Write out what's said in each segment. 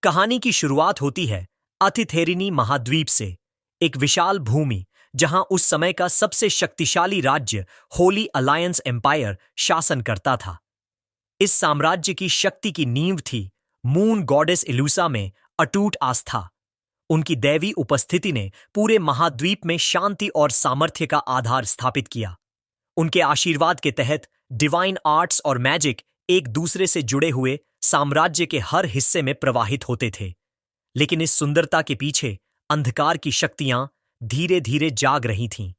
कहानी की शुरुआत होती है अथिथेरिनी महाद्वीप से, एक विशाल भूमि जहां उस समय का सबसे शक्तिशाली राज्य होली अलायंस एम्पायर शासन करता था। इस साम्राज्य की शक्ति की नींव थी मून गॉडेस इलूसा में अटूट आस्था। उनकी दैवी उपस्थिति ने पूरे महाद्वीप में शांति और सामर्थ्य का आधार स्थापित किया। उनके आशीर्वाद के तहत डिवाइन आर्ट्स और मैजिक एक दूसरे से जुड़े हुए साम्राज्य के हर हिस्से में प्रवाहित होते थे। लेकिन इस सुंदरता के पीछे अंधकार की शक्तियां धीरे धीरे जाग रही थीं।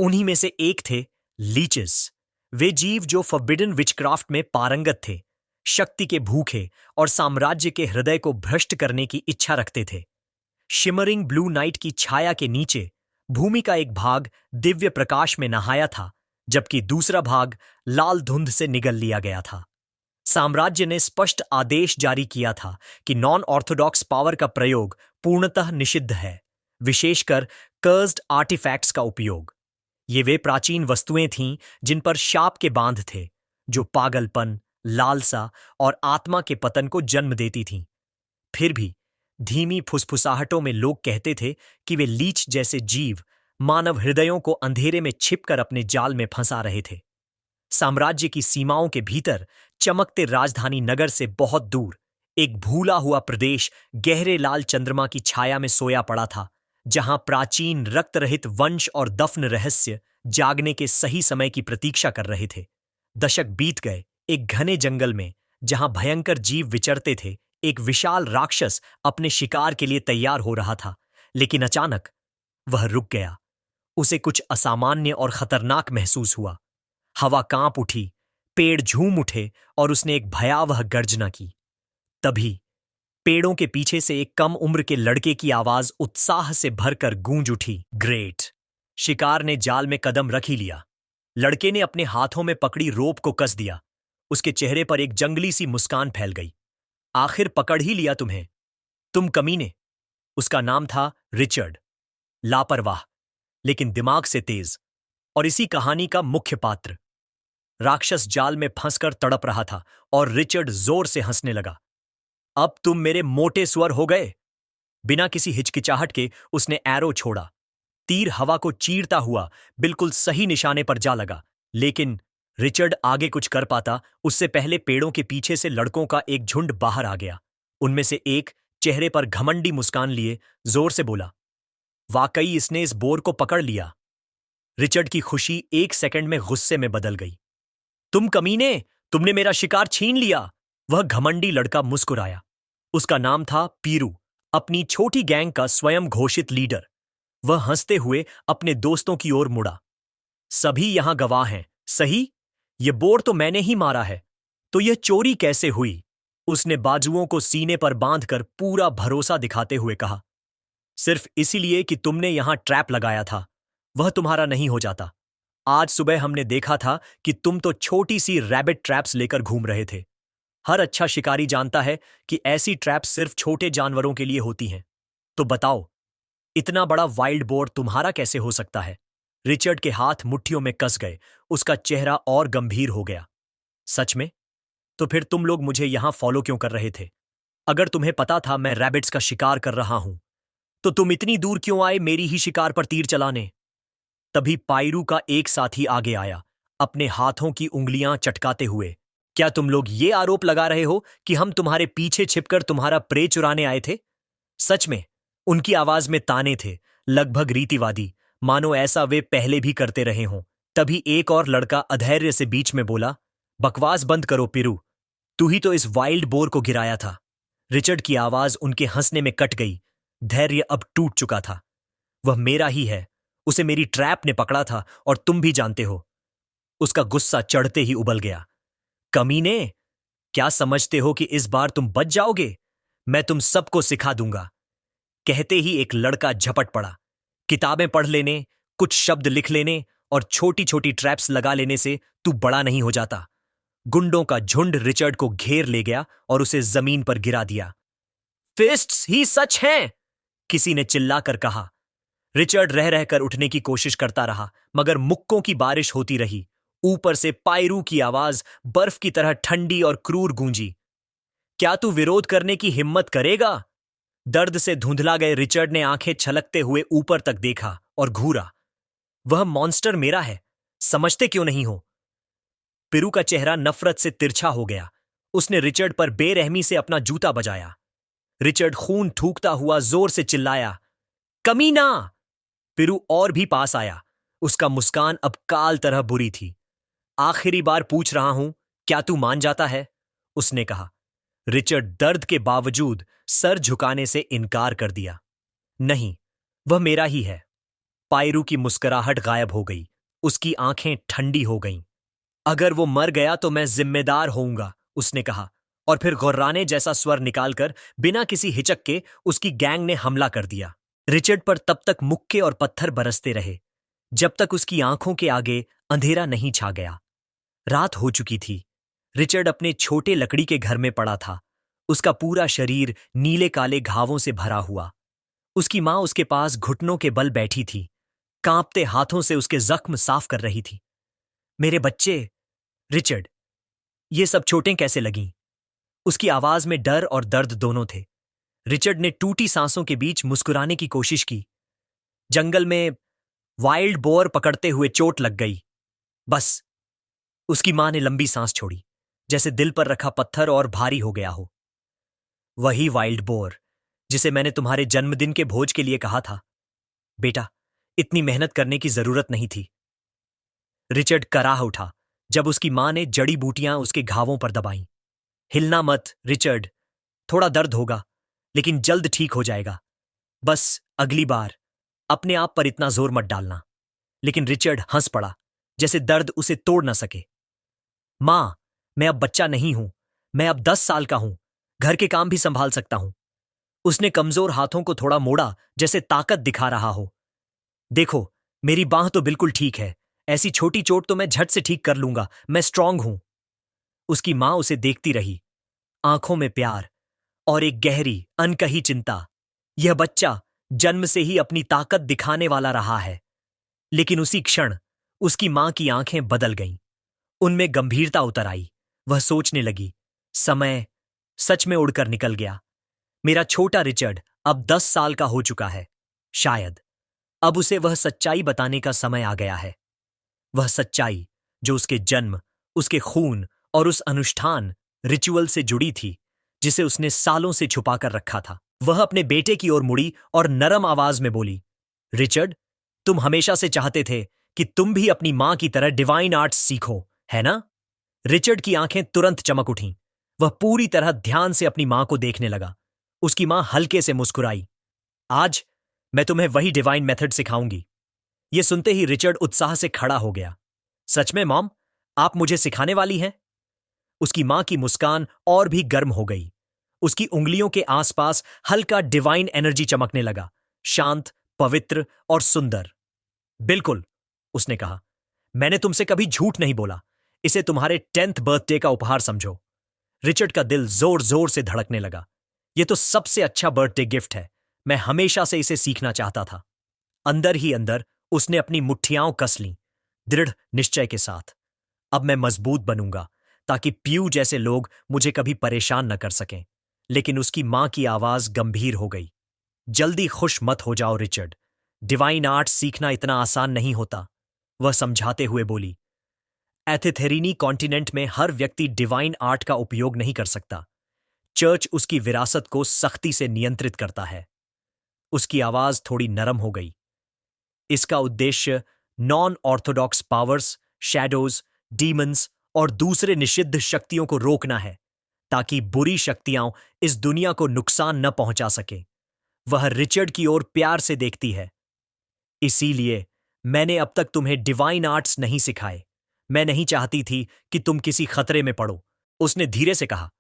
उन्हीं में से एक थे लीचेस, वे जीव जो फॉरबिडन विचक्राफ्ट में पारंगत थे, शक्ति के भूखे और साम्राज्य के हृदय को भ्रष्ट करने की इच्छा रखते थे। शिमरिंग ब्लू नाइट की छाया के नीचे भूमि का एक भाग दिव्य प्रकाश में नहाया था, जबकि दूसरा भाग लाल धुंध से निगल लिया गया था। साम्राज्य ने स्पष्ट आदेश जारी किया था कि नॉन ऑर्थोडॉक्स पावर का प्रयोग पूर्णतः निषिद्ध है, विशेषकर कर्स्ड आर्टिफैक्ट्स का उपयोग। ये वे प्राचीन वस्तुएं थीं जिन पर शाप के बांध थे, जो पागलपन, लालसा और आत्मा के पतन को जन्म देती थीं। फिर भी धीमी फुसफुसाहटों में लोग कहते थे कि वे लीच जैसे जीव मानव हृदयों को अंधेरे में छिपकर अपने जाल में फंसा रहे थे। साम्राज्य की सीमाओं के भीतर चमकते राजधानी नगर से बहुत दूर एक भूला हुआ प्रदेश गहरे लाल चंद्रमा की छाया में सोया पड़ा था, जहां प्राचीन रक्त रहित वंश और दफन रहस्य जागने के सही समय की प्रतीक्षा कर रहे थे। दशक बीत गए। एक घने जंगल में जहां भयंकर जीव विचरते थे, एक विशाल राक्षस अपने शिकार के लिए तैयार हो रहा था। लेकिन अचानक वह रुक गया। उसे कुछ असामान्य और खतरनाक महसूस हुआ। हवा कांप उठी, पेड़ झूम उठे और उसने एक भयावह गर्जना की। तभी पेड़ों के पीछे से एक कम उम्र के लड़के की आवाज उत्साह से भरकर गूंज उठी, ग्रेट! शिकार ने जाल में कदम रख ही लिया। लड़के ने अपने हाथों में पकड़ी रोप को कस दिया। उसके चेहरे पर एक जंगली सी मुस्कान फैल गई। आखिर पकड़ ही लिया तुम्हें, तुम कमीने। उसका नाम था रिचर्ड, लापरवाह लेकिन दिमाग से तेज, और इसी कहानी का मुख्य पात्र। राक्षस जाल में फंसकर तड़प रहा था और रिचर्ड जोर से हंसने लगा। अब तुम मेरे मोटे स्वर हो गए। बिना किसी हिचकिचाहट के उसने एरो छोड़ा। तीर हवा को चीरता हुआ बिल्कुल सही निशाने पर जा लगा। लेकिन रिचर्ड आगे कुछ कर पाता उससे पहले पेड़ों के पीछे से लड़कों का एक झुंड बाहर आ गया। उनमें से एक चेहरे पर घमंडी मुस्कान लिए जोर से बोला, वाकई इसने इस बोर को पकड़ लिया। रिचर्ड की खुशी एक सेकंड में गुस्से में बदल गई। तुम कमीने, तुमने मेरा शिकार छीन लिया। वह घमंडी लड़का मुस्कुराया। उसका नाम था पीरू, अपनी छोटी गैंग का स्वयं घोषित लीडर। वह हंसते हुए अपने दोस्तों की ओर मुड़ा। सभी यहां गवाह हैं, सही? यह बोर तो मैंने ही मारा है। तो यह चोरी कैसे हुई? उसने बाजुओं को सीने पर बांधकर पूरा भरोसा दिखाते हुए कहा, सिर्फ इसीलिए कि तुमने यहां ट्रैप लगाया था। वह तुम्हारा नहीं हो जाता। आज सुबह हमने देखा था कि तुम तो छोटी सी रैबिट ट्रैप्स लेकर घूम रहे थे। हर अच्छा शिकारी जानता है कि ऐसी ट्रैप्स सिर्फ छोटे जानवरों के लिए होती हैं। तो बताओ, इतना बड़ा वाइल्ड बोर तुम्हारा कैसे हो सकता है? रिचर्ड के हाथ मुट्ठियों में कस गए। उसका चेहरा और गंभीर हो गया। सच में? तो फिर तुम लोग मुझे यहां फॉलो क्यों कर रहे थे? अगर तुम्हें पता था मैं रैबिट्स का शिकार कर रहा हूं, तो तुम इतनी दूर क्यों आए मेरी ही शिकार पर तीर चलाने? तभी पायरू का एक साथी आगे आया, अपने हाथों की उंगलियां चटकाते हुए। क्या तुम लोग ये आरोप लगा रहे हो कि हम तुम्हारे पीछे छिपकर तुम्हारा प्रे चुराने आए थे? सच में? उनकी आवाज में ताने थे, लगभग रीतिवादी, मानो ऐसा वे पहले भी करते रहे हों। तभी एक और लड़का अधैर्य से बीच में बोला, बकवास बंद करो पीरू, तू ही तो इस वाइल्ड बोर को गिराया था। रिचर्ड की आवाज उनके हंसने में कट गई। धैर्य अब टूट चुका था। वह मेरा ही है। उसे मेरी ट्रैप ने पकड़ा था और तुम भी जानते हो। उसका गुस्सा चढ़ते ही उबल गया। कमीने, क्या समझते हो कि इस बार तुम बच जाओगे? मैं तुम सबको सिखा दूंगा। कहते ही एक लड़का झपट पड़ा। किताबें पढ़ लेने, कुछ शब्द लिख लेने और छोटी छोटी ट्रैप्स लगा लेने से तू बड़ा नहीं हो जाता। गुंडों का झुंड रिचर्ड को घेर ले गया और उसे जमीन पर गिरा दिया। फिस्ट्स ही सच हैं, किसी ने चिल्लाकर कहा। रिचर्ड रह रहकर उठने की कोशिश करता रहा, मगर मुक्कों की बारिश होती रही। ऊपर से पायरू की आवाज बर्फ की तरह ठंडी और क्रूर गूंजी। क्या तू विरोध करने की हिम्मत करेगा? दर्द से धुंधला गए रिचर्ड ने आंखें छलकते हुए ऊपर तक देखा और घूरा। वह मॉन्स्टर मेरा है, समझते क्यों नहीं हो? पिरू का चेहरा नफरत से तिरछा हो गया। उसने रिचर्ड पर बेरहमी से अपना जूता बजाया। रिचर्ड खून थूकता हुआ जोर से चिल्लाया, कमीना! पिरू और भी पास आया। उसका मुस्कान अब काल तरह बुरी थी। आखिरी बार पूछ रहा हूं, क्या तू मान जाता है? उसने कहा। रिचर्ड दर्द के बावजूद सर झुकाने से इनकार कर दिया। नहीं, वह मेरा ही है। पायरू की मुस्कुराहट गायब हो गई। उसकी आंखें ठंडी हो गईं। अगर वो मर गया तो मैं जिम्मेदार होऊंगा, उसने कहा, और फिर गुर्राने जैसा स्वर निकालकर बिना किसी हिचक के उसकी गैंग ने हमला कर दिया। रिचर्ड पर तब तक मुक्के और पत्थर बरसते रहे जब तक उसकी आंखों के आगे अंधेरा नहीं छा गया। रात हो चुकी थी। रिचर्ड अपने छोटे लकड़ी के घर में पड़ा था। उसका पूरा शरीर नीले काले घावों से भरा हुआ। उसकी मां उसके पास घुटनों के बल बैठी थी, कांपते हाथों से उसके जख्म साफ कर रही थी। मेरे बच्चे, रिचर्ड, ये सब चोटें कैसे लगीं? उसकी आवाज में डर और दर्द दोनों थे। रिचर्ड ने टूटी सांसों के बीच मुस्कुराने की कोशिश की। जंगल में वाइल्ड बोर पकड़ते हुए चोट लग गई, बस। उसकी मां ने लंबी सांस छोड़ी, जैसे दिल पर रखा पत्थर और भारी हो गया हो। वही वाइल्ड बोर जिसे मैंने तुम्हारे जन्मदिन के भोज के लिए कहा था। बेटा, इतनी मेहनत करने की जरूरत नहीं थी। रिचर्ड कराह उठा जब उसकी मां ने जड़ी बूटियां उसके घावों पर दबाईं। हिलना मत, रिचर्ड। थोड़ा दर्द होगा, लेकिन जल्द ठीक हो जाएगा। बस अगली बार अपने आप पर इतना जोर मत डालना। लेकिन रिचर्ड हंस पड़ा, जैसे दर्द उसे तोड़ न सके। मां, मैं अब बच्चा नहीं हूं। मैं अब 10 साल का हूं। घर के काम भी संभाल सकता हूं। उसने कमजोर हाथों को थोड़ा मोड़ा, जैसे ताकत दिखा रहा हो। देखो, मेरी बांह तो बिल्कुल ठीक है। ऐसी छोटी चोट तो मैं झट से ठीक कर लूंगा। मैं स्ट्रांग हूं। उसकी मां उसे देखती रही, आंखों में प्यार और एक गहरी अनकही चिंता। यह बच्चा जन्म से ही अपनी ताकत दिखाने वाला रहा है। लेकिन उसी क्षण उसकी मां की आंखें बदल गईं। उनमें गंभीरता उतर आई। वह सोचने लगी, समय सच में उड़कर निकल गया। मेरा छोटा रिचर्ड अब 10 साल का हो चुका है। शायद अब उसे वह सच्चाई बताने का समय आ गया है। वह सच्चाई जो उसके जन्म, उसके खून और उस अनुष्ठान, रिचुअल से जुड़ी थी जिसे उसने सालों से छुपा कर रखा था। वह अपने बेटे की ओर मुड़ी और नरम आवाज में बोली, रिचर्ड, तुम हमेशा से चाहते थे कि तुम भी अपनी मां की तरह डिवाइन आर्ट्स सीखो, है ना? रिचर्ड की आंखें तुरंत चमक उठीं। वह पूरी तरह ध्यान से अपनी मां को देखने लगा। उसकी मां हल्के से मुस्कुराई। आज मैं तुम्हें वही डिवाइन मेथड सिखाऊंगी। यह सुनते ही रिचर्ड उत्साह से खड़ा हो गया। सच में मॉम, आप मुझे सिखाने वाली हैं? उसकी मां की मुस्कान और भी गर्म हो गई। उसकी उंगलियों के आसपास हल्का डिवाइन एनर्जी चमकने लगा, शांत, पवित्र और सुंदर। बिल्कुल, उसने कहा। मैंने तुमसे कभी झूठ नहीं बोला। इसे तुम्हारे 10th बर्थडे का उपहार समझो। रिचर्ड का दिल जोर जोर से धड़कने लगा। यह तो सबसे अच्छा बर्थडे गिफ्ट है। मैं हमेशा से इसे सीखना चाहता था। अंदर ही अंदर उसने अपनी मुट्ठियां कस लीं, दृढ़ निश्चय के साथ। अब मैं मजबूत बनूंगा ताकि प्यू जैसे लोग मुझे कभी परेशान न कर सकें। लेकिन उसकी मां की आवाज गंभीर हो गई। जल्दी खुश मत हो जाओ रिचर्ड। डिवाइन आर्ट सीखना इतना आसान नहीं होता। वह समझाते हुए बोली, एथेथेरिनी कॉन्टिनेंट में हर व्यक्ति डिवाइन आर्ट का उपयोग नहीं कर सकता। चर्च उसकी विरासत को सख्ती से नियंत्रित करता है। उसकी आवाज थोड़ी नरम हो गई। इसका उद्देश्य non Orthodox powers, shadows, demons और दूसरे निषिद्ध शक्तियों को रोकना है, ताकि बुरी शक्तियां इस दुनिया को नुकसान न पहुंचा सके। वह रिचर्ड की ओर प्यार से देखती है। इसीलिए मैंने अब तक तुम्हें डिवाइन आर्ट्स नहीं सिखाए। मैं नहीं चाहती थी कि तुम किसी खतरे में पड़ो, उसने धीरे से कहा।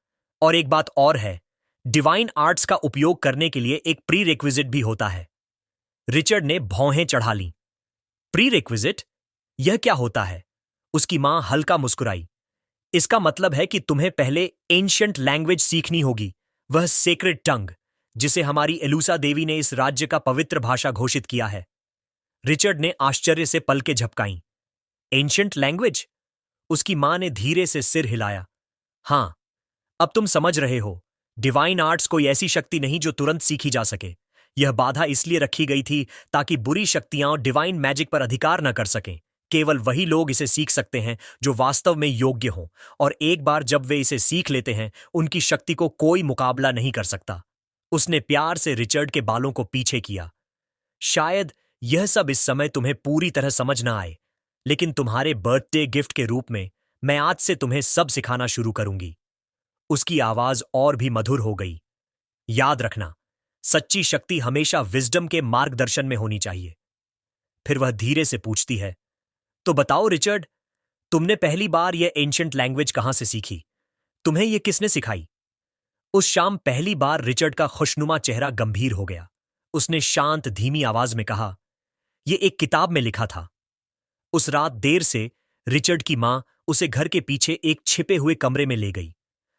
और एक बात और है, डिवाइन आर्ट्स का उपयोग करने के लिए एक प्री रिक्विजिट भी होता है। रिचर्ड ने भौहें चढ़ा लीं। Pre requisite? यह क्या होता है? उसकी मां हल्का मुस्कुराई। इसका मतलब है कि तुम्हें पहले एंशिएंट लैंग्वेज सीखनी होगी, वह सेक्रेड टंग, जिसे हमारी एलूसा देवी ने इस राज्य का पवित्र भाषा घोषित किया है। रिचर्ड ने आश्चर्य से पलकें झपकाईं। Ancient language? उसकी मां ने धीरे से सिर हिलाया। हां, अब तुम समझ रहे हो, डिवाइन आर्ट्स कोई ऐसी शक्ति नहीं जो तुरंत सीखी जा सके। यह बाधा इसलिए रखी गई थी ताकि बुरी शक्तियां डिवाइन मैजिक पर अधिकार न कर सकें। केवल वही लोग इसे सीख सकते हैं जो वास्तव में योग्य हों, और एक बार जब वे इसे सीख लेते हैं, उनकी शक्ति को कोई मुकाबला नहीं कर सकता। उसने प्यार से रिचर्ड के बालों को पीछे किया। शायद यह सब इस समय तुम्हें पूरी तरह समझ ना आए, लेकिन तुम्हारे बर्थडे गिफ्ट के रूप में मैं आज से तुम्हें सब सिखाना शुरू करूंगी। उसकी आवाज और भी मधुर हो गई। याद रखना, सच्ची शक्ति हमेशा विजडम के मार्गदर्शन में होनी चाहिए। फिर वह धीरे से पूछती है, तो बताओ रिचर्ड, तुमने पहली बार यह एंशिएंट लैंग्वेज कहां से सीखी? तुम्हें यह किसने सिखाई? उस शाम पहली बार रिचर्ड का खुशनुमा चेहरा गंभीर हो गया। उसने शांत धीमी आवाज में कहा, यह एक किताब में लिखा था। उस रात देर से रिचर्ड की मां उसे घर के पीछे एक छिपे हुए कमरे में ले गई।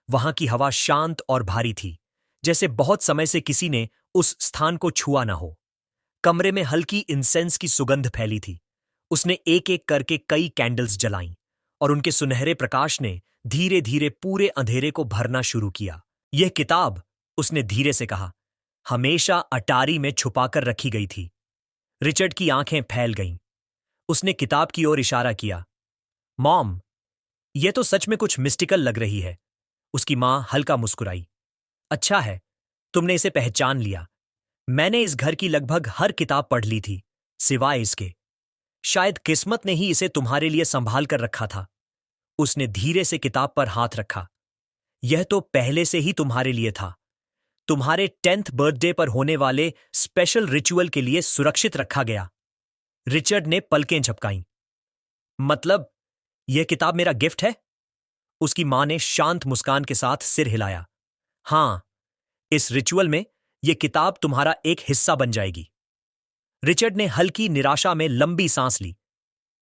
वहां की हवा शांत और भारी थी, जैसे बहुत समय से किसी ने उस स्थान को छुआ ना हो। कमरे में हल्की इंसेंस की सुगंध फैली थी। उसने एक एक करके कई कैंडल्स जलाईं, और उनके सुनहरे प्रकाश ने धीरे धीरे पूरे अंधेरे को भरना शुरू किया। यह किताब, उसने धीरे से कहा, हमेशा अटारी में छुपाकर रखी गई थी। रिचर्ड की आंखें फैल गईं। उसने किताब की ओर इशारा किया। मॉम, यह तो सच में कुछ मिस्टिकल लग रही है। उसकी मां हल्का मुस्कुराई। अच्छा है, तुमने इसे पहचान लिया। मैंने इस घर की लगभग हर किताब पढ़ ली थी, सिवाय इसके। शायद किस्मत ने ही इसे तुम्हारे लिए संभाल कर रखा था। उसने धीरे से किताब पर हाथ रखा। यह तो पहले से ही तुम्हारे लिए था। तुम्हारे 10th बर्थडे पर होने वाले स्पेशल रिचुअल के लिए सुरक्षित रखा गया। रिचर्ड ने पलकें झपकाईं। मतलब, यह किताब मेरा गिफ्ट है? उसकी मां ने शांत मुस्कान के साथ सिर हिलाया। हां, इस रिचुअल में यह किताब तुम्हारा एक हिस्सा बन जाएगी। रिचर्ड ने हल्की निराशा में लंबी सांस ली।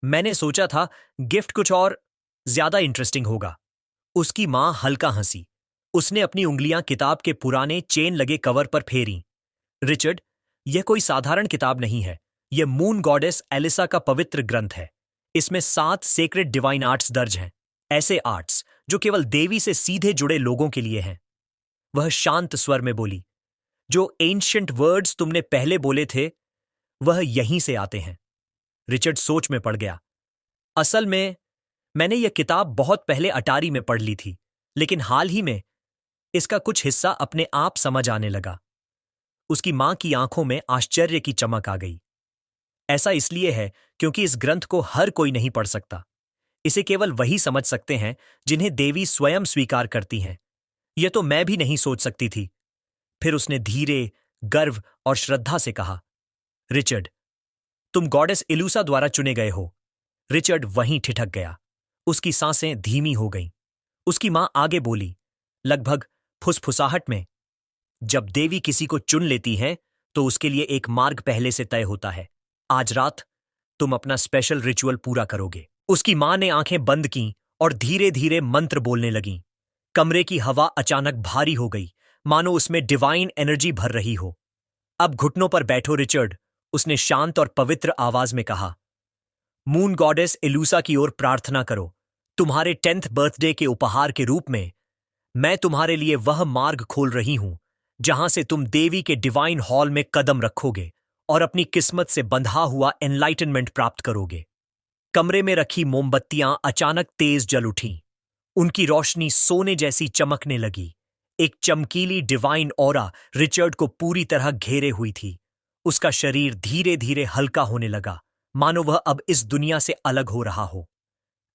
मैंने सोचा था गिफ्ट कुछ और ज्यादा इंटरेस्टिंग होगा। उसकी मां हल्का हंसी। उसने अपनी उंगलियां किताब के पुराने चेन लगे कवर पर फेरी। रिचर्ड, यह कोई साधारण किताब नहीं है। यह मून गॉडेस एलिसा का पवित्र ग्रंथ है। इसमें 7 सेक्रेड डिवाइन आर्ट्स दर्ज हैं, ऐसे आर्ट्स जो केवल देवी से सीधे जुड़े लोगों के लिए हैं। वह शांत स्वर में बोली, जो एंशिएंट वर्ड्स तुमने पहले बोले थे, वह यहीं से आते हैं। रिचर्ड सोच में पड़ गया। असल में मैंने यह किताब बहुत पहले अटारी में पढ़ ली थी, लेकिन हाल ही में इसका कुछ हिस्सा अपने आप समझ आने लगा। उसकी मां की आंखों में आश्चर्य की चमक आ गई। ऐसा इसलिए है क्योंकि इस ग्रंथ को हर कोई नहीं पढ़ सकता। इसे केवल वही समझ सकते हैं जिन्हें देवी स्वयं स्वीकार करती हैं। यह तो मैं भी नहीं सोच सकती थी। फिर उसने धीरे, गर्व और श्रद्धा से कहा, रिचर्ड, तुम गॉडेस इलूसा द्वारा चुने गए हो। रिचर्ड वहीं ठिठक गया। उसकी सांसें धीमी हो गईं। उसकी मां आगे बोली, लगभग फुसफुसाहट में, जब देवी किसी को चुन लेती हैं तो उसके लिए एक मार्ग पहले से तय होता है। आज रात तुम अपना स्पेशल रिचुअल पूरा करोगे। उसकी मां ने आंखें बंद कीं और धीरे धीरे मंत्र बोलने लगीं। कमरे की हवा अचानक भारी हो गई, मानो उसमें डिवाइन एनर्जी भर रही हो। अब घुटनों पर बैठो रिचर्ड, उसने शांत और पवित्र आवाज में कहा। मून गॉडेस एलूसा की ओर प्रार्थना करो। तुम्हारे 10th बर्थडे के उपहार के रूप में मैं तुम्हारे लिए वह मार्ग खोल रही हूं जहां से तुम देवी के डिवाइन हॉल में कदम रखोगे और अपनी किस्मत से बंधा हुआ एनलाइटनमेंट प्राप्त करोगे। कमरे में रखी मोमबत्तियां अचानक तेज जल उठीं। उनकी रोशनी सोने जैसी चमकने लगी। एक चमकीली डिवाइन ऑरा रिचर्ड को पूरी तरह घेरे हुई थी। उसका शरीर धीरे धीरे हल्का होने लगा, मानो वह अब इस दुनिया से अलग हो रहा हो।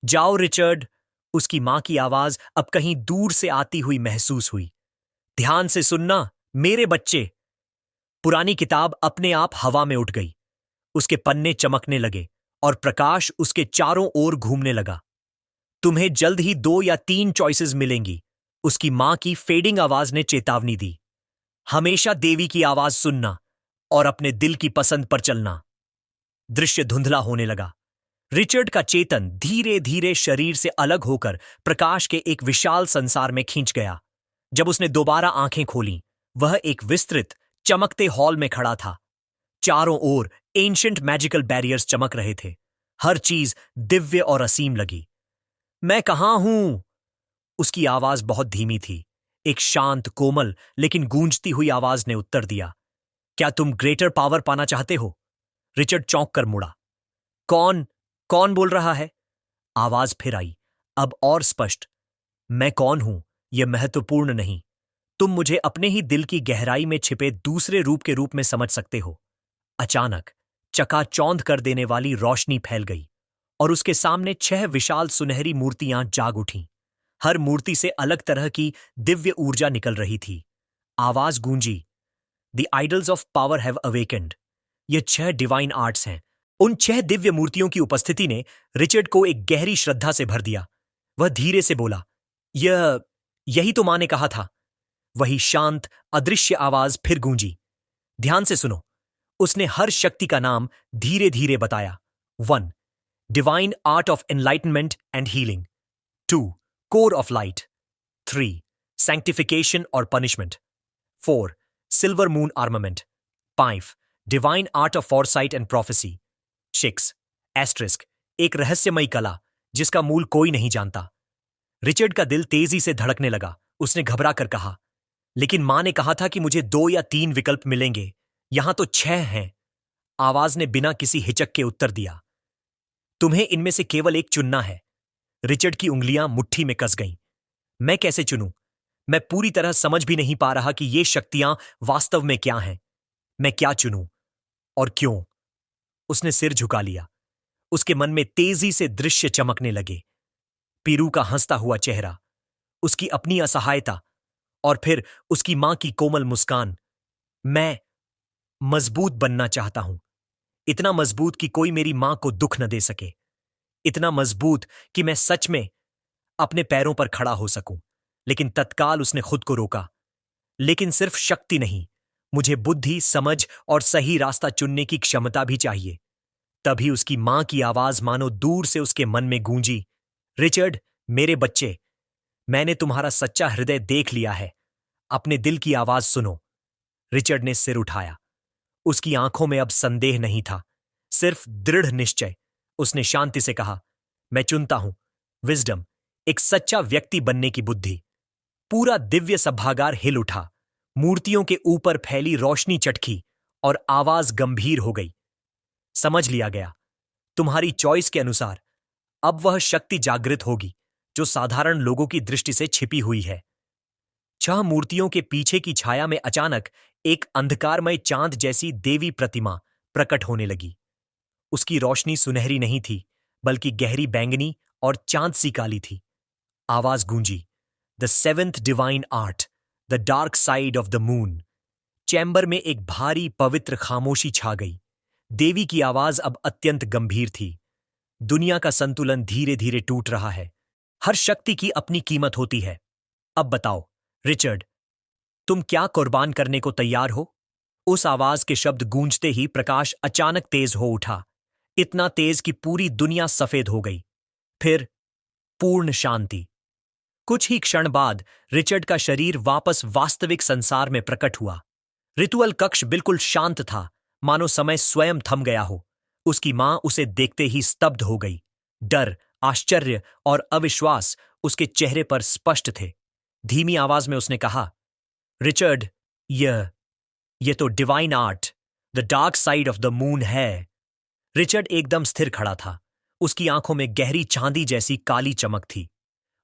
जाओ रिचर्ड, उसकी मां की आवाज अब कहीं दूर से आती हुई महसूस हुई। ध्यान से सुनना मेरे बच्चे। पुरानी किताब अपने आप हवा में उठ गई। उसके पन्ने चमकने लगे और प्रकाश उसके चारों ओर घूमने लगा। तुम्हें जल्द ही 2 या 3 चॉइसेस मिलेंगी, उसकी मां की फेडिंग आवाज ने चेतावनी दी। हमेशा देवी की आवाज सुनना और अपने दिल की पसंद पर चलना। दृश्य धुंधला होने लगा। रिचर्ड का चेतन धीरे धीरे शरीर से अलग होकर प्रकाश के एक विशाल संसार में खींच गया। जब उसने दोबारा आंखें खोलीं, वह एक विस्तृत, चमकते हॉल में खड़ा था। चारों ओर एंशिएंट मैजिकल बैरियर्स चमक रहे थे। हर चीज दिव्य और असीम लगी। मैं कहां हूं? उसकी आवाज बहुत धीमी थी, एक शांत, कोमल लेकिन गूंजती हुई आवाज ने उत्तर दिया, क्या तुम ग्रेटर पावर पाना चाहते हो? रिचर्ड चौंक कर मुड़ा। कौन कौन बोल रहा है? आवाज फिर आई, अब और स्पष्ट। मैं कौन हूं यह महत्वपूर्ण नहीं, तुम मुझे अपने ही दिल की गहराई में छिपे दूसरे रूप के रूप में समझ सकते हो। अचानक चकाचौंध कर देने वाली रोशनी फैल गई और उसके सामने 6 विशाल सुनहरी मूर्तियां जाग उठीं। हर मूर्ति से अलग तरह की दिव्य ऊर्जा निकल रही थी। आवाज गूंजी, the idols of power have awakened. ये 6 डिवाइन आर्ट्स हैं। उन 6 दिव्य मूर्तियों की उपस्थिति ने रिचर्ड को एक गहरी श्रद्धा से भर दिया। वह धीरे से बोला, यही तो मां ने कहा था। वही शांत, अदृश्य आवाज फिर गूंजी। ध्यान से सुनो। उसने हर शक्ति का नाम धीरे धीरे बताया। 1. Divine art of enlightenment and healing. 2. Core of light. 3. Sanctification और punishment. 4. Silver moon armament. 5. Divine art of Forsyte and prophecy. 6. Asterisk, एक रहस्यमयी कला जिसका मूल कोई नहीं जानता। रिचर्ड का दिल तेजी से धड़कने लगा। उसने घबरा कर कहा, लेकिन मां ने कहा था कि मुझे 2 या 3 विकल्प मिलेंगे, यहां तो 6 हैं। आवाज ने बिना किसी हिचक के उत्तर दिया, तुम्हें इनमें से केवल एक चुनना है। रिचर्ड की उंगलियां मुट्ठी में कस गईं। मैं कैसे चुनूं? मैं पूरी तरह समझ भी नहीं पा रहा कि ये शक्तियां वास्तव में क्या हैं। मैं क्या चुनूं और क्यों? उसने सिर झुका लिया। उसके मन में तेजी से दृश्य चमकने लगे। पीरू का हंसता हुआ चेहरा, उसकी अपनी असहायता और फिर उसकी मां की कोमल मुस्कान। मैं मजबूत बनना चाहता हूं, इतना मजबूत कि कोई मेरी मां को दुख न दे सके, इतना मजबूत कि मैं सच में अपने पैरों पर खड़ा हो सकूं। लेकिन तत्काल उसने खुद को रोका। लेकिन सिर्फ शक्ति नहीं, मुझे बुद्धि, समझ और सही रास्ता चुनने की क्षमता भी चाहिए। तभी उसकी मां की आवाज मानो दूर से उसके मन में गूंजी, रिचर्ड, मेरे बच्चे, मैंने तुम्हारा सच्चा हृदय देख लिया है, अपने दिल की आवाज सुनो। रिचर्ड ने सिर उठाया। उसकी आंखों में अब संदेह नहीं था, सिर्फ दृढ़ निश्चय। उसने शांति से कहा, मैं चुनता हूं विजडम, एक सच्चा व्यक्ति बनने की बुद्धि। पूरा दिव्य सभागार हिल उठा। मूर्तियों के ऊपर फैली रोशनी चटकी और आवाज गंभीर हो गई। समझ लिया गया, तुम्हारी चॉइस के अनुसार अब वह शक्ति जागृत होगी जो साधारण लोगों की दृष्टि से छिपी हुई है। 6 मूर्तियों के पीछे की छाया में अचानक एक अंधकारमय चांद जैसी देवी प्रतिमा प्रकट होने लगी। उसकी रोशनी सुनहरी नहीं थी, बल्कि गहरी बैंगनी और चांद सी काली थी। आवाज गूंजी, the 7th divine art, the dark side of the moon. Chamber में एक भारी पवित्र खामोशी छा गई। देवी की आवाज अब अत्यंत गंभीर थी। दुनिया का संतुलन धीरे धीरे टूट रहा है। हर शक्ति की अपनी कीमत होती है। अब बताओ रिचर्ड, तुम क्या कुर्बान करने को तैयार हो? उस आवाज के शब्द गूंजते ही प्रकाश अचानक तेज हो उठा, इतना तेज कि पूरी दुनिया सफेद हो गई। फिर पूर्ण शांति। कुछ ही क्षण बाद रिचर्ड का शरीर वापस वास्तविक संसार में प्रकट हुआ। रितुअल कक्ष बिल्कुल शांत था, मानो समय स्वयं थम गया हो। उसकी मां उसे देखते ही स्तब्ध हो गई। डर, आश्चर्य और अविश्वास उसके चेहरे पर स्पष्ट थे। धीमी आवाज में उसने कहा, रिचर्ड, यह तो divine art, the dark side of the moon है। रिचर्ड एकदम स्थिर खड़ा था। उसकी आंखों में गहरी चांदी जैसी काली चमक थी।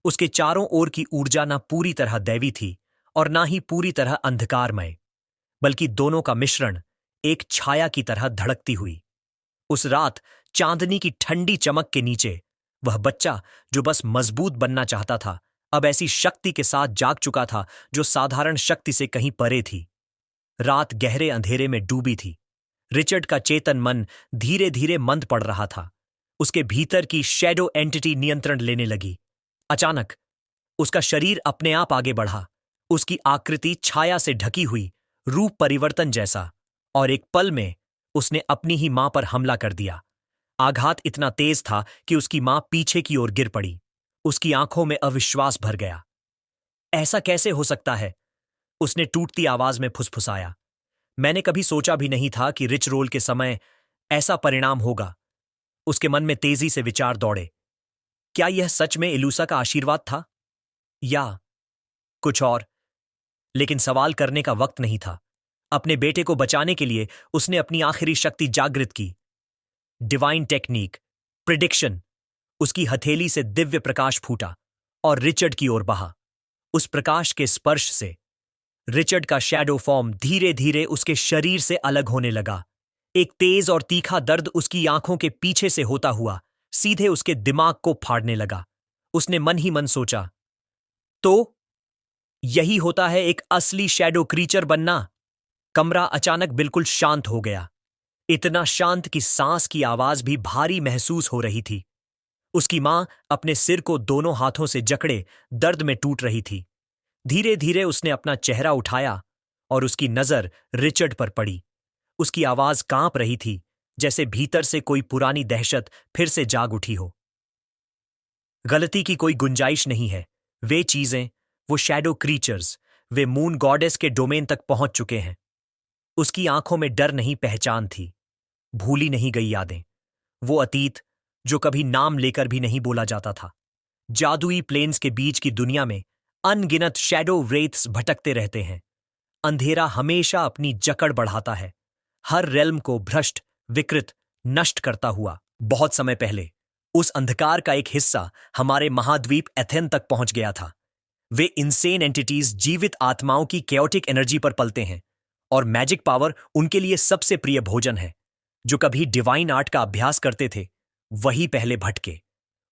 उसके चारों ओर की ऊर्जा ना पूरी तरह दैवी थी और ना ही पूरी तरह अंधकारमय, बल्कि दोनों का मिश्रण, एक छाया की तरह धड़कती हुई। उस रात चांदनी की ठंडी चमक के नीचे वह बच्चा जो बस मजबूत बनना चाहता था, अब ऐसी शक्ति के साथ जाग चुका था जो साधारण शक्ति से कहीं परे थी। रात गहरे अंधेरे में डूबी थी। रिचर्ड का चेतन मन धीरे धीरे मंद पड़ रहा था। उसके भीतर की शैडो एंटिटी नियंत्रण लेने लगी। अचानक उसका शरीर अपने आप आगे बढ़ा, उसकी आकृति छाया से ढकी हुई, रूप परिवर्तन जैसा, और एक पल में उसने अपनी ही मां पर हमला कर दिया। आघात इतना तेज था कि उसकी मां पीछे की ओर गिर पड़ी। उसकी आंखों में अविश्वास भर गया। ऐसा कैसे हो सकता है? उसने टूटती आवाज में फुसफुसाया। मैंने कभी सोचा भी नहीं था कि रिच रोल के समय ऐसा परिणाम होगा। उसके मन में तेजी से विचार दौड़े। क्या यह सच में इलूसा का आशीर्वाद था या कुछ और? लेकिन सवाल करने का वक्त नहीं था। अपने बेटे को बचाने के लिए उसने अपनी आखिरी शक्ति जागृत की। Divine technique, prediction. उसकी हथेली से दिव्य प्रकाश फूटा और रिचर्ड की ओर बहा। उस प्रकाश के स्पर्श से रिचर्ड का शैडो फॉर्म धीरे धीरे उसके शरीर से अलग होने लगा। एक तेज और तीखा दर्द उसकी आंखों के पीछे से होता हुआ सीधे उसके दिमाग को फाड़ने लगा। उसने मन ही मन सोचा, तो यही होता है एक असली शैडो क्रीचर बनना। कमरा अचानक बिल्कुल शांत हो गया, इतना शांत कि सांस की आवाज भी भारी महसूस हो रही थी। उसकी मां अपने सिर को दोनों हाथों से जकड़े दर्द में टूट रही थी। धीरे धीरे उसने अपना चेहरा उठाया और उसकी नजर रिचर्ड पर पड़ी। उसकी आवाज कांप रही थी, जैसे भीतर से कोई पुरानी दहशत फिर से जाग उठी हो। गलती की कोई गुंजाइश नहीं है। वे चीजें, वो शैडो क्रीचर्स, वे मून गॉडेस के डोमेन तक पहुंच चुके हैं। उसकी आंखों में डर नहीं, पहचान थी। भूली नहीं गई यादें, वो अतीत जो कभी नाम लेकर भी नहीं बोला जाता था। जादुई प्लेन्स के बीच की दुनिया में अनगिनत शैडो रेथ्स भटकते रहते हैं। अंधेरा हमेशा अपनी जकड़ बढ़ाता है, हर रेल्म को भ्रष्ट, विकृत, नष्ट करता हुआ। बहुत समय पहले उस अंधकार का एक हिस्सा हमारे महाद्वीप एथेन तक पहुंच गया था। वे इंसेन एंटिटीज जीवित आत्माओं की केओटिक एनर्जी पर पलते हैं और मैजिक पावर उनके लिए सबसे प्रिय भोजन है। जो कभी डिवाइन आर्ट का अभ्यास करते थे, वही पहले भटके।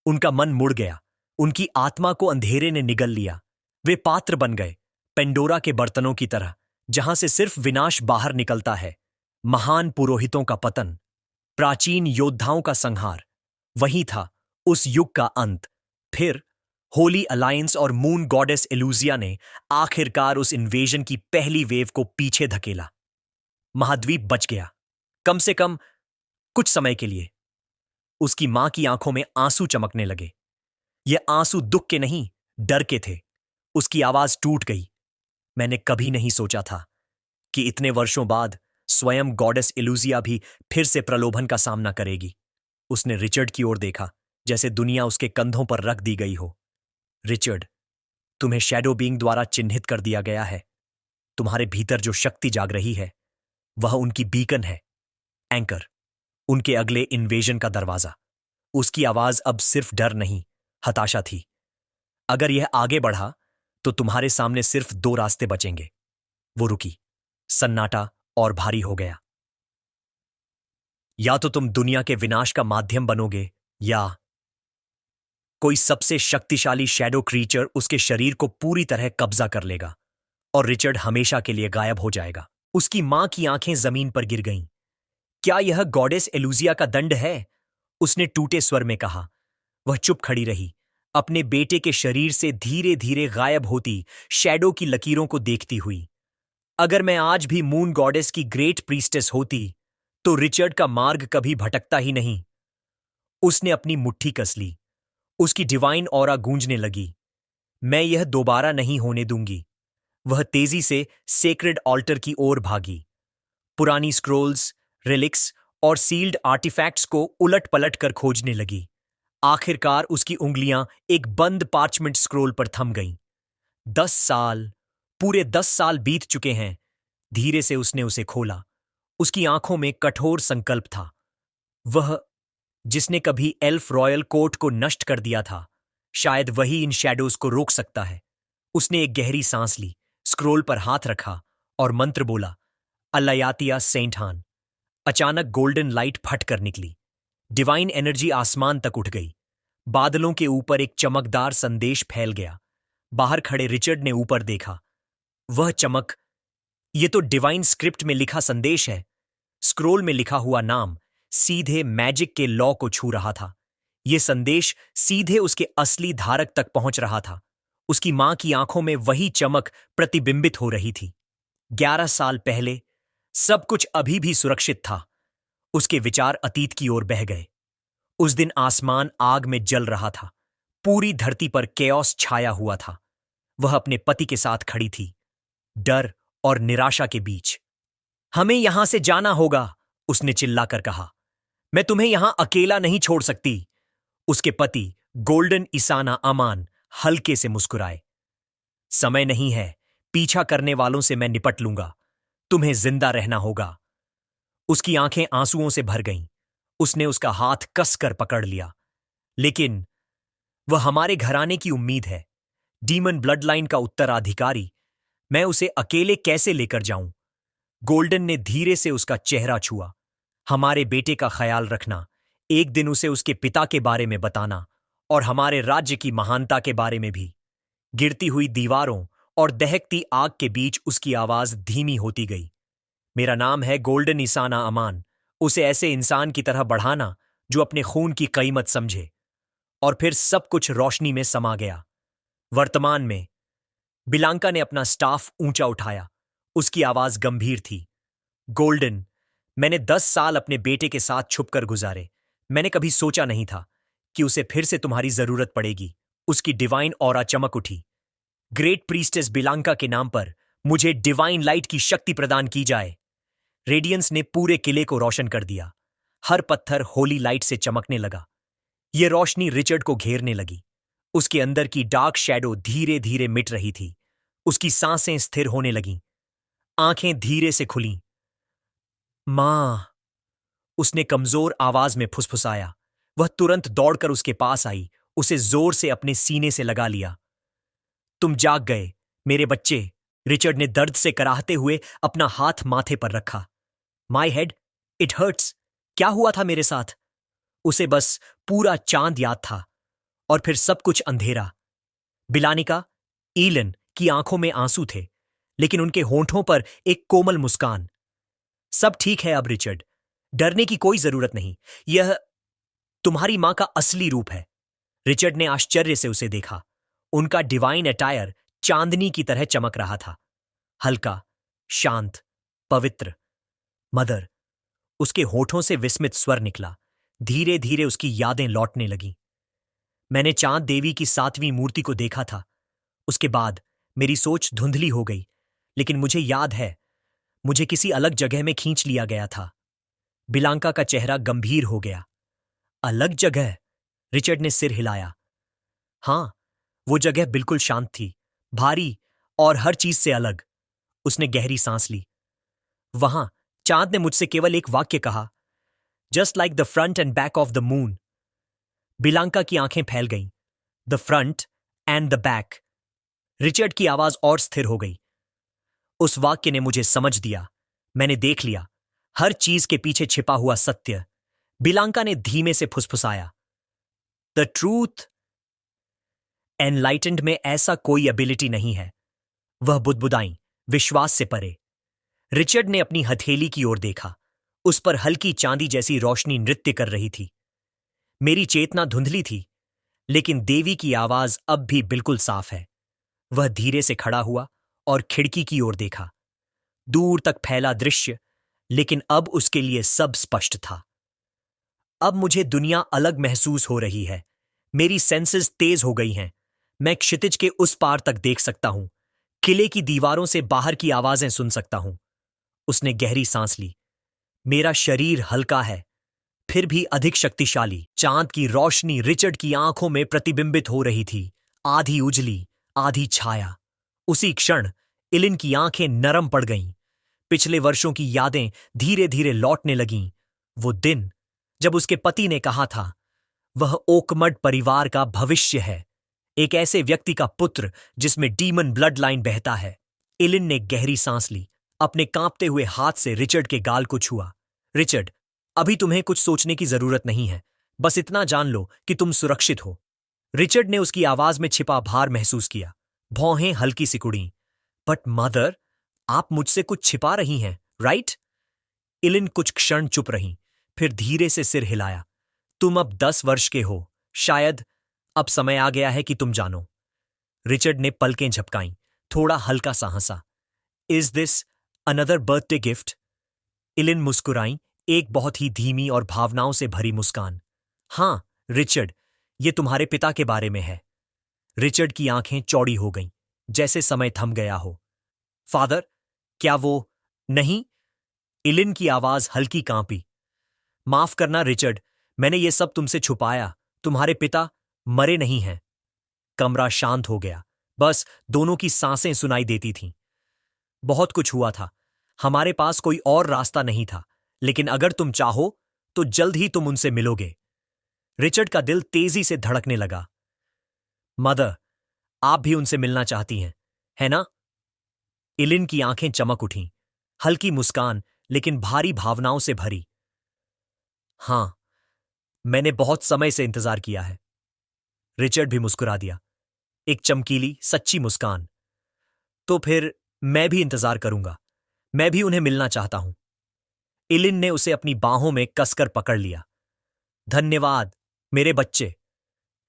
उनका मन मुड़ गया, उनकी आत्मा को अंधेरे ने निगल लिया। वे पात्र बन गए, पेंडोरा के बर्तनों की तरह, जहां से सिर्फ विनाश बाहर निकलता है। महान पुरोहितों का पतन, प्राचीन योद्धाओं का संहार, वही था उस युग का अंत। फिर होली अलायंस और मून गॉडेस एलूजिया ने आखिरकार उस इन्वेजन की पहली वेव को पीछे धकेला। महाद्वीप बच गया, कम से कम कुछ समय के लिए। उसकी मां की आंखों में आंसू चमकने लगे। ये आंसू दुख के नहीं, डर के थे। उसकी आवाज टूट गई। मैंने कभी नहीं सोचा था कि इतने वर्षों बाद स्वयं गॉडेस एलूजिया भी फिर से प्रलोभन का सामना करेगी। उसने रिचर्ड की ओर देखा, जैसे दुनिया उसके कंधों पर रख दी गई हो। रिचर्ड, तुम्हें शैडो बीइंग द्वारा चिन्हित कर दिया गया है। तुम्हारे भीतर जो शक्ति जाग रही है, वह उनकी बीकन है, एंकर, उनके अगले इन्वेजन का दरवाजा। उसकी आवाज अब सिर्फ डर नहीं, हताशा थी। अगर यह आगे बढ़ा तो तुम्हारे सामने सिर्फ दो रास्ते बचेंगे। वो रुकी, सन्नाटा और भारी हो गया। या तो तुम दुनिया के विनाश का माध्यम बनोगे, या कोई सबसे शक्तिशाली शैडो क्रीचर उसके शरीर को पूरी तरह कब्जा कर लेगा और रिचर्ड हमेशा के लिए गायब हो जाएगा। उसकी मां की आंखें जमीन पर गिर गईं। क्या यह गॉडेस एलूजिया का दंड है? उसने टूटे स्वर में कहा। वह चुप खड़ी रही, अपने बेटे के शरीर से धीरे धीरे गायब होती शैडो की लकीरों को देखती हुई। अगर मैं आज भी मून गॉडेस की ग्रेट प्रीस्टेस होती, तो रिचर्ड का मार्ग कभी भटकता ही नहीं। उसने अपनी मुट्ठी कस ली। उसकी डिवाइन ऑरा गूंजने लगी। मैं यह दोबारा नहीं होने दूंगी। वह तेजी से सेक्रेड ऑल्टर की ओर भागी। पुरानी स्क्रोल्स, रिलिक्स और सील्ड आर्टिफैक्ट्स को उलट पलट कर खोजने लगी। आखिरकार उसकी उंगलियां एक बंद पार्चमेंट स्क्रोल पर थम गईं। 10 साल, पूरे 10 साल बीत चुके हैं। धीरे से उसने उसे खोला। उसकी आंखों में कठोर संकल्प था। वह जिसने कभी एल्फ रॉयल कोर्ट को नष्ट कर दिया था, शायद वही इन शैडोज को रोक सकता है। उसने एक गहरी सांस ली, स्क्रोल पर हाथ रखा और मंत्र बोला, अल्लायातिया सेंटहान। अचानक गोल्डन लाइट फट कर निकली। डिवाइन एनर्जी आसमान तक उठ गई। बादलों के ऊपर एक चमकदार संदेश फैल गया। बाहर खड़े रिचर्ड ने ऊपर देखा। वह चमक, ये तो डिवाइन स्क्रिप्ट में लिखा संदेश है। स्क्रोल में लिखा हुआ नाम सीधे मैजिक के लॉ को छू रहा था। यह संदेश सीधे उसके असली धारक तक पहुंच रहा था। उसकी मां की आंखों में वही चमक प्रतिबिंबित हो रही थी। 11 साल पहले सब कुछ अभी भी सुरक्षित था। उसके विचार अतीत की ओर बह गए। उस दिन आसमान आग में जल रहा था। पूरी धरती पर केओस छाया हुआ था। वह अपने पति के साथ खड़ी थी, डर और निराशा के बीच। हमें यहां से जाना होगा, उसने चिल्लाकर कहा। मैं तुम्हें यहां अकेला नहीं छोड़ सकती। उसके पति गोल्डन इसाना अमान हल्के से मुस्कुराए। समय नहीं है, पीछा करने वालों से मैं निपट लूंगा। तुम्हें जिंदा रहना होगा। उसकी आंखें आंसुओं से भर गईं। उसने उसका हाथ कसकर पकड़ लिया। लेकिन वह हमारे घराने की उम्मीद है, डीमन ब्लडलाइन का उत्तराधिकारी। मैं उसे अकेले कैसे लेकर जाऊं? गोल्डन ने धीरे से उसका चेहरा छुआ। हमारे बेटे का ख्याल रखना, एक दिन उसे उसके पिता के बारे में बताना, और हमारे राज्य की महानता के बारे में भी। गिरती हुई दीवारों और दहकती आग के बीच उसकी आवाज धीमी होती गई। मेरा नाम है गोल्डन ईसाना अमान। उसे ऐसे इंसान की तरह बढ़ाना जो अपने खून की कीमत समझे। और फिर सब कुछ रोशनी में समा गया। वर्तमान में बिलांका ने अपना स्टाफ ऊंचा उठाया। उसकी आवाज गंभीर थी। गोल्डन, मैंने 10 साल अपने बेटे के साथ छुपकर गुजारे। मैंने कभी सोचा नहीं था कि उसे फिर से तुम्हारी जरूरत पड़ेगी। उसकी डिवाइन ऑरा चमक उठी। ग्रेट प्रीस्टेस बिलांका के नाम पर मुझे डिवाइन लाइट की शक्ति प्रदान की जाए। रेडियंस ने पूरे किले को रोशन कर दिया। हर पत्थर होली लाइट से चमकने लगा। यह रोशनी रिचर्ड को घेरने लगी। उसके अंदर की डार्क शैडो धीरे धीरे मिट रही थी। उसकी सांसें स्थिर होने लगीं। आंखें धीरे से खुलीं। मां, उसने कमजोर आवाज में फुसफुसाया। वह तुरंत दौड़कर उसके पास आई, उसे जोर से अपने सीने से लगा लिया। तुम जाग गए, मेरे बच्चे। रिचर्ड ने दर्द से कराहते हुए अपना हाथ माथे पर रखा। My head, it hurts. क्या हुआ था मेरे साथ? उसे बस पूरा चांद याद था, और फिर सब कुछ अंधेरा। बिलानिका, ईलन की आंखों में आंसू थे, लेकिन उनके होंठों पर एक कोमल मुस्कान। सब ठीक है अब रिचर्ड, डरने की कोई जरूरत नहीं। यह तुम्हारी मां का असली रूप है। रिचर्ड ने आश्चर्य से उसे देखा। उनका डिवाइन अटायर चांदनी की तरह चमक रहा था। हल्का, शांत, पवित्र। मदर, उसके होठों से विस्मित स्वर निकला। धीरे धीरे उसकी यादें लौटने लगीं। मैंने चांद देवी की 7वीं मूर्ति को देखा था। उसके बाद मेरी सोच धुंधली हो गई, लेकिन मुझे याद है, मुझे किसी अलग जगह में खींच लिया गया था। बिलांका का चेहरा गंभीर हो गया। अलग जगह? रिचर्ड ने सिर हिलाया। हां, वो जगह बिल्कुल शांत थी, भारी और हर चीज से अलग। उसने गहरी सांस ली। वहां चांद ने मुझसे केवल एक वाक्य कहा, just like the front and back of the moon. बिलांका की आंखें फैल गईं। The front and the back. Richard की आवाज और स्थिर हो गई। उस वाक्य ने मुझे समझ दिया। मैंने देख लिया हर चीज के पीछे छिपा हुआ सत्य। बिलांका ने धीमे से फुसफुसाया। The truth. एनलाइटेंड में ऐसा कोई एबिलिटी नहीं है। वह बुदबुदाई, विश्वास से परे। रिचर्ड ने अपनी हथेली की ओर देखा। उस पर हल्की चांदी जैसी रोशनी नृत्य कर रही थी। मेरी चेतना धुंधली थी, लेकिन देवी की आवाज अब भी बिल्कुल साफ है। वह धीरे से खड़ा हुआ और खिड़की की ओर देखा। दूर तक फैला दृश्य, लेकिन अब उसके लिए सब स्पष्ट था। अब मुझे दुनिया अलग महसूस हो रही है। मेरी सेंसेस तेज हो गई हैं। मैं क्षितिज के उस पार तक देख सकता हूं। किले की दीवारों से बाहर की आवाजें सुन सकता हूं। उसने गहरी सांस ली। मेरा शरीर हल्का है, फिर भी अधिक शक्तिशाली। चांद की रोशनी रिचर्ड की आंखों में प्रतिबिंबित हो रही थी, आधी उजली, आधी छाया। उसी क्षण इलिन की आंखें नरम पड़ गईं। पिछले वर्षों की यादें धीरे धीरे लौटने लगीं। वो दिन जब उसके पति ने कहा था, वह ओकमड परिवार का भविष्य है, एक ऐसे व्यक्ति का पुत्र जिसमें डीमन ब्लड लाइन बहता है। इलिन ने गहरी सांस ली। अपने कांपते हुए हाथ से रिचर्ड के गाल को छुआ। रिचर्ड, अभी तुम्हें कुछ सोचने की जरूरत नहीं है। बस इतना जान लो कि तुम सुरक्षित हो। रिचर्ड ने उसकी आवाज में छिपा भार महसूस किया। भौहें हल्की सिकुड़ी। बट मदर, आप मुझसे कुछ छिपा रही हैं, राइट? इलिन कुछ क्षण चुप रही, फिर धीरे से सिर हिलाया। तुम अब 10 वर्ष के हो। शायद अब समय आ गया है कि तुम जानो। रिचर्ड ने पलकें झपकाईं, थोड़ा हल्का सा हंसा। Is this another birthday gift? इलिन मुस्कुराई, एक बहुत ही धीमी और भावनाओं से भरी मुस्कान। हां रिचर्ड, ये तुम्हारे पिता के बारे में है। रिचर्ड की आंखें चौड़ी हो गईं, जैसे समय थम गया हो। फादर, क्या वो? नहीं। इलिन की आवाज हल्की कांपी। माफ करना रिचर्ड, मैंने ये सब तुमसे छुपाया। तुम्हारे पिता मरे नहीं हैं। कमरा शांत हो गया। बस दोनों की सांसें सुनाई देती थीं। बहुत कुछ हुआ था। हमारे पास कोई और रास्ता नहीं था, लेकिन अगर तुम चाहो तो जल्द ही तुम उनसे मिलोगे। रिचर्ड का दिल तेजी से धड़कने लगा। मदर, आप भी उनसे मिलना चाहती हैं, है ना? इलिन की आंखें चमक उठीं, हल्की मुस्कान लेकिन भारी भावनाओं से भरी। हां, मैंने बहुत समय से इंतजार किया है। रिचर्ड भी मुस्कुरा दिया, एक चमकीली सच्ची मुस्कान। तो फिर मैं भी इंतजार करूंगा। मैं भी उन्हें मिलना चाहता हूं। इलिन ने उसे अपनी बाहों में कसकर पकड़ लिया। धन्यवाद, मेरे बच्चे।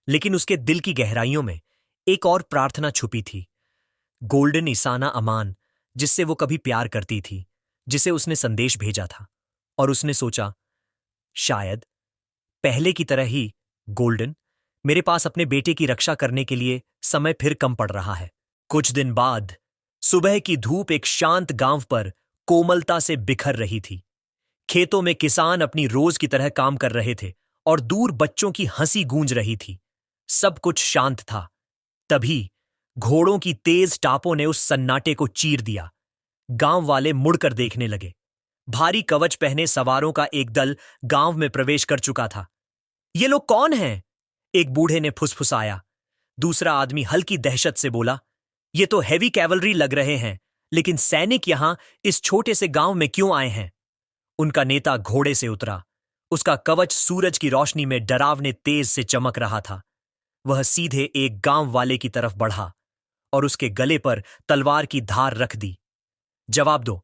लेकिन उसके दिल की गहराइयों में एक और प्रार्थना छुपी थी। गोल्डन ईसाना अमान, जिससे वो कभी प्यार करती थी, जिसे उसने संदेश भेजा था। और उसने सोचा, शायद पहले की तरह ही गोल्डन, मेरे पास अपने बेटे की रक्षा करने के लिए समय फिर कम पड़ रहा है। कुछ दिन बाद सुबह की धूप एक शांत गांव पर कोमलता से बिखर रही थी। खेतों में किसान अपनी रोज की तरह काम कर रहे थे और दूर बच्चों की हंसी गूंज रही थी। सब कुछ शांत था। तभी घोड़ों की तेज टापों ने उस सन्नाटे को चीर दिया। गांव वाले मुड़कर देखने लगे। भारी कवच पहने सवारों का एक दल गांव में प्रवेश कर चुका था। ये लोग कौन हैं? एक बूढ़े ने फुसफुसाया। दूसरा आदमी हल्की दहशत से बोला, ये तो हैवी कैवलरी लग रहे हैं, लेकिन सैनिक यहां इस छोटे से गांव में क्यों आए हैं? उनका नेता घोड़े से उतरा। उसका कवच सूरज की रोशनी में डरावने तेज से चमक रहा था। वह सीधे एक गांव वाले की तरफ बढ़ा और उसके गले पर तलवार की धार रख दी। जवाब दो।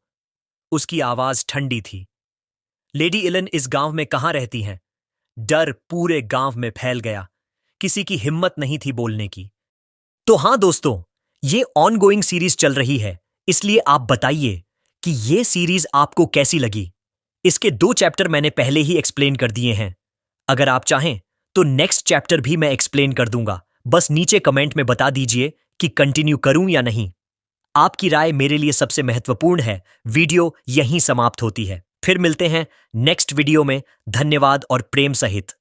उसकी आवाज ठंडी थी। लेडी इलन इस गांव में कहां रहती हैं? डर पूरे गांव में फैल गया। किसी की हिम्मत नहीं थी बोलने की। तो हां दोस्तों, ये ऑनगोइंग सीरीज चल रही है, इसलिए आप बताइए कि ये सीरीज आपको कैसी लगी। इसके 2 चैप्टर मैंने पहले ही एक्सप्लेन कर दिए हैं। अगर आप चाहें तो नेक्स्ट चैप्टर भी मैं एक्सप्लेन कर दूंगा। बस नीचे कमेंट में बता दीजिए कि कंटिन्यू करूं या नहीं। आपकी राय मेरे लिए सबसे महत्वपूर्ण है। वीडियो यहीं समाप्त होती है। फिर मिलते हैं नेक्स्ट वीडियो में। धन्यवाद और प्रेम सहित।